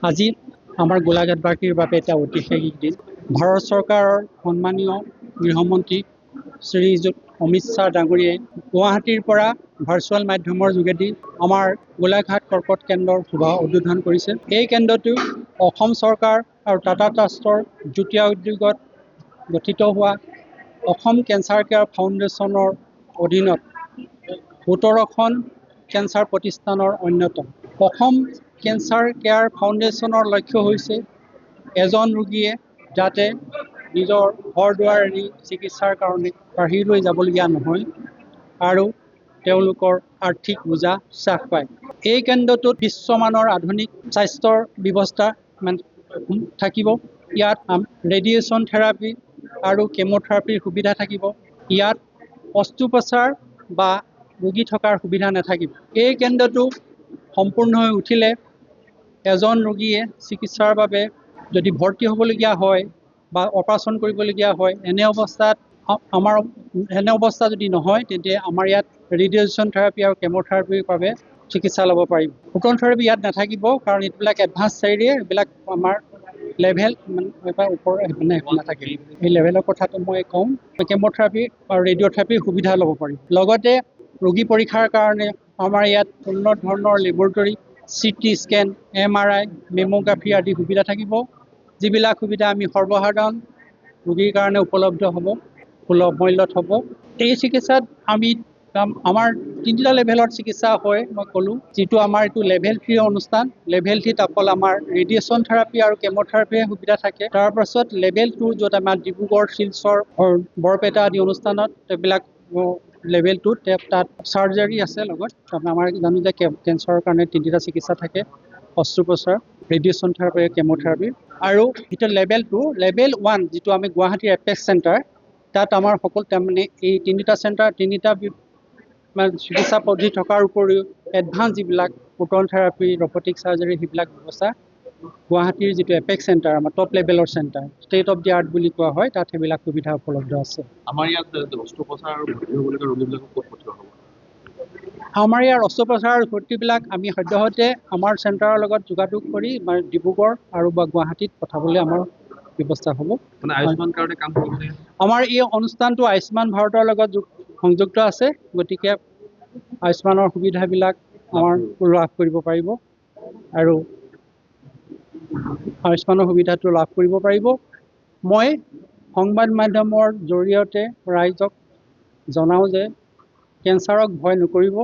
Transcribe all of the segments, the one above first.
আজি আমাৰ গোলাঘাটবাসীৰ বাবে এটা ঐতিহাসিক দিন। ভাৰত চৰকাৰৰ সন্মানীয় গৃহমন্ত্ৰী শ্ৰীযুত অমিত শ্বাহ ডাঙৰীয়াই গুৱাহাটীৰ পৰা ভাৰ্চুৱেল মাধ্যমৰ যোগেদি আমাৰ গোলাঘাট কৰ্কট কেন্দ্ৰৰ শুভ উদ্বোধন কৰিছে। এই কেন্দ্ৰটো অসম চৰকাৰ আৰু টাটা ট্ৰাষ্টৰ যুটীয়া উদ্যোগত গঠিত হোৱা অসম কেঞ্চাৰ কেয়াৰ ফাউণ্ডেশ্যনৰ অধীনত ১৭খন কেঞ্চাৰ প্ৰতিষ্ঠানৰ অন্যতম। অসম কেঞ্চাৰ কেয়াৰ ফাউণ্ডেশ্যনৰ লক্ষ্য হৈছে এজন ৰোগীয়ে যাতে নিজৰ ঘৰ দুৱাৰ এৰি চিকিৎসাৰ কাৰণে বাহিৰলৈ যাবলগীয়া নহয় আৰু তেওঁলোকৰ আৰ্থিক বোজা হ্ৰাস পায়। এই কেন্দ্ৰটোত বিশ্বমানৰ আধুনিক স্বাস্থ্যৰ ব্যৱস্থা থাকিব। ইয়াত ৰেডিয়েশ্যন থেৰাপি আৰু কেমোথেৰাপিৰ সুবিধা থাকিব। ইয়াত অস্ত্ৰোপচাৰ বা ৰোগী থকাৰ সুবিধা নাথাকিব। এই কেন্দ্ৰটো সম্পূৰ্ণ হৈ উঠিলে এজন ৰোগীয়ে চিকিৎসাৰ বাবে যদি ভৰ্তি হ'বলগীয়া হয় বা অপাৰেশ্যন কৰিবলগীয়া হয়, এনে অৱস্থা যদি নহয়, তেন্তে আমাৰ ইয়াত ৰেডিয়েশ্যন থেৰাপি আৰু কেমোথেৰাপিৰ বাবে চিকিৎসা ল'ব পাৰিব। প্ৰটন থেৰাপি ইয়াত নাথাকিব, কাৰণ এইবিলাক এডভান্স এৰিয়া, এইবিলাক আমাৰ লেভেল ওপৰ নাথাকে। এই লেভেলৰ কথাটো মই কওঁ। কেমোথেৰাপি আৰু ৰেডিঅ'থেৰাপিৰ সুবিধা ল'ব পাৰিব। লগতে ৰোগী পৰীক্ষাৰ কাৰণে আমাৰ ইয়াত উন্নত ধৰণৰ লেবৰেটৰী, CT স্কেন, MRI, মেমোগ্ৰাফি আদি সুবিধা থাকিব, যিবিলাক সুবিধা আমি সৰ্বসাধাৰণ ৰোগীৰ কাৰণে উপলব্ধ হ'ব, সুলভ মূল্যত হ'ব। এই চিকিৎসাত আমাৰ 3টা লেভেলত চিকিৎসা হয়, মই ক'লোঁ। যিটো আমাৰ এইটো লেভেল 3 অনুষ্ঠান। লেভেল 3ত অকল আমাৰ ৰেডিয়েশ্যন থেৰাপি আৰু কেমোথেৰাপিৰ সুবিধা থাকে। তাৰপাছত লেভেল 2, য'ত আমাৰ ডিব্ৰুগড়, শিলচৰ, বৰপেটা আদি অনুষ্ঠানত এইবিলাক লেভেল 2 তাত চাৰ্জাৰী আছে লগত। আমাৰ জানো যে কেঞ্চাৰৰ কাৰণে 3টা চিকিৎসা থাকে: অস্ত্ৰোপচাৰ, ৰেডিয়েশ্যন থেৰাপি, কেমোথেৰাপি। আৰু যিটো লেভেল 2, লেভেল 1 যিটো আমি গুৱাহাটীৰ এপেক্স চেণ্টাৰ, তাত আমাৰ সকলো তাৰমানে এই 3টা চেণ্টাৰ 3টা চিকিৎসা পদ্ধতি থকাৰ উপৰিও এডভান্স যিবিলাক প্ৰটন থেৰাপি, ৰবটিক চাৰ্জাৰী, সেইবিলাক ব্যৱস্থা গুৱাহাটীৰ যিটো এপেক্স চেণ্টাৰ, আমাৰ টপ লেভেলৰ centre, state of the art বুলি কোৱা হয়, তাত সেইবিলাক সুবিধা উপলব্ধ আছে। আমাৰ ইয়াত অস্ত্ৰোপচাৰ আৰু ভৰ্তি হ'বলগীয়া ৰোগীবিলাকক ক'ত পঠিওৱা হ'ব? আমাৰ ইয়াৰ অস্ত্ৰোপচাৰ আৰু ভৰ্তিবিলাক আমি সদ্যহতে আমাৰ চেণ্টাৰৰ লগত যোগাযোগ কৰি ডিব্ৰুগড় আৰু বা গুৱাহাটীত পঠাবলৈ আমাৰ ব্যৱস্থা হ'ব। মানে আয়ুষ্মান কাৰ্ডে কাম কৰিবনে? আমাৰ এই অনুষ্ঠানটো আয়ুষ্মান ভাৰতৰ লগত সংযুক্ত আছে, গতিকে আয়ুষ্মানৰ সুবিধাবিলাক আমাৰ লাভ কৰিব পাৰিব আৰু আয়ুষ্মানৰ সুবিধাটো লাভ কৰিব পাৰিব। মই সংবাদ মাধ্যমৰ জৰিয়তে ৰাইজক জনাওঁ যে কেঞ্চাৰক ভয় নকৰিব।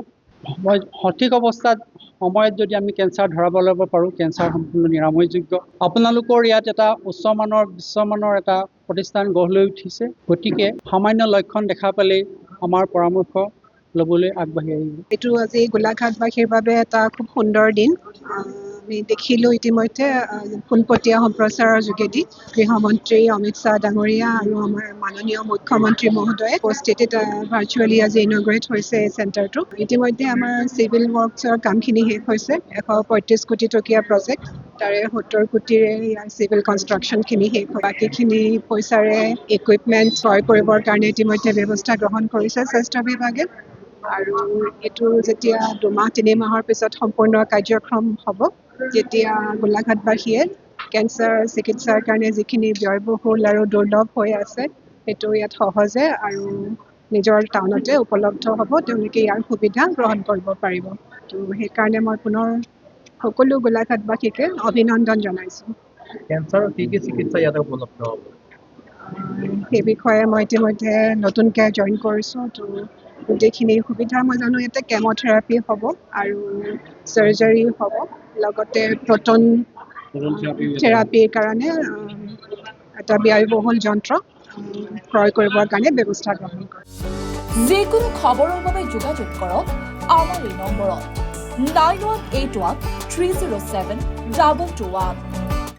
মই সঠিক অৱস্থাত সময়ত যদি আমি কেঞ্চাৰ ধৰাব ল'ব পাৰোঁ, কেঞ্চাৰ সম্পূৰ্ণ নিৰাময়যোগ্য। আপোনালোকৰ ইয়াত এটা উচ্চমানৰ বিশ্বমানৰ এটা প্ৰতিষ্ঠান গঢ় লৈ উঠিছে, গতিকে সামান্য লক্ষণ দেখা পালেই আমাৰ পৰামৰ্শ ল'বলৈ আগবাঢ়ি আহিব। এইটো আজি গোলাঘাটবাসীৰ বাবে এটা খুব সুন্দৰ দিন। আমি দেখিলোঁ ইতিমধ্যে পোনপটীয়া সম্প্ৰচাৰৰ যোগেদি গৃহমন্ত্ৰী অমিত শ্বাহ ডাঙৰীয়া আৰু আমাৰ মাননীয় মুখ্যমন্ত্ৰী মহোদয়ে উপস্থিতিত ভাৰ্চুৱেলি আজি ইনগ্ৰেট হৈছে এই চেণ্টাৰটো। ইতিমধ্যে আমাৰ চিভিল ৱৰ্কছৰ কামখিনি শেষ হৈছে। 135 কোটি টকীয়া প্ৰজেক্ট, তাৰে 70 কোটিৰে ইয়াৰ চিভিল কনষ্ট্ৰাকশ্যনখিনি শেষ হয়। বাকীখিনি পইচাৰে ইকুইপমেণ্ট ক্ৰয় কৰিবৰ কাৰণে ইতিমধ্যে ব্যৱস্থা গ্ৰহণ কৰিছে স্বাস্থ্য বিভাগে। আৰু এইটো যেতিয়া 2-3 মাহৰ পিছত সম্পূৰ্ণ কাৰ্যক্ষম হ'ব, যেতিয়া গোলাঘাটবাসীয়ে কেঞ্চাৰ চিকিৎসাৰ কাৰণে যিখিনি ব্যয়বহুল আৰু দুৰ্লভ হৈ আছে, সেইটো ইয়াত সহজে আৰু নিজৰ টাউনতে উপলব্ধ হ'ব, তেওঁলোকে ইয়াৰ সুবিধা গ্ৰহণ কৰিব পাৰিব। তো সেইকাৰণে মই পুনৰ সকলো গোলাঘাটবাসীকে অভিনন্দন জনাইছোঁ। কেঞ্চাৰৰ কি কি চিকিৎসা ইয়াতে উপলব্ধ হ'ব? সেই বিষয়ে মই ইতিমধ্যে নতুনকৈ জইন কৰিছোঁ। তো গোটেইখিনি সুবিধা মই জানো ইয়াতে কেমোথেৰাপি হ'ব আৰু চাৰ্জাৰী হ'ব, লগতে প্ৰটন থেৰাপিৰ কাৰণে এটা ব্যয়বহুল যন্ত্ৰ ক্ৰয় কৰিবৰ কাৰণে ব্যৱস্থা গ্ৰহণ কৰে। যিকোনো খবৰৰ বাবে যোগাযোগ কৰক আমাৰ এই নম্বৰত 9181 307 221।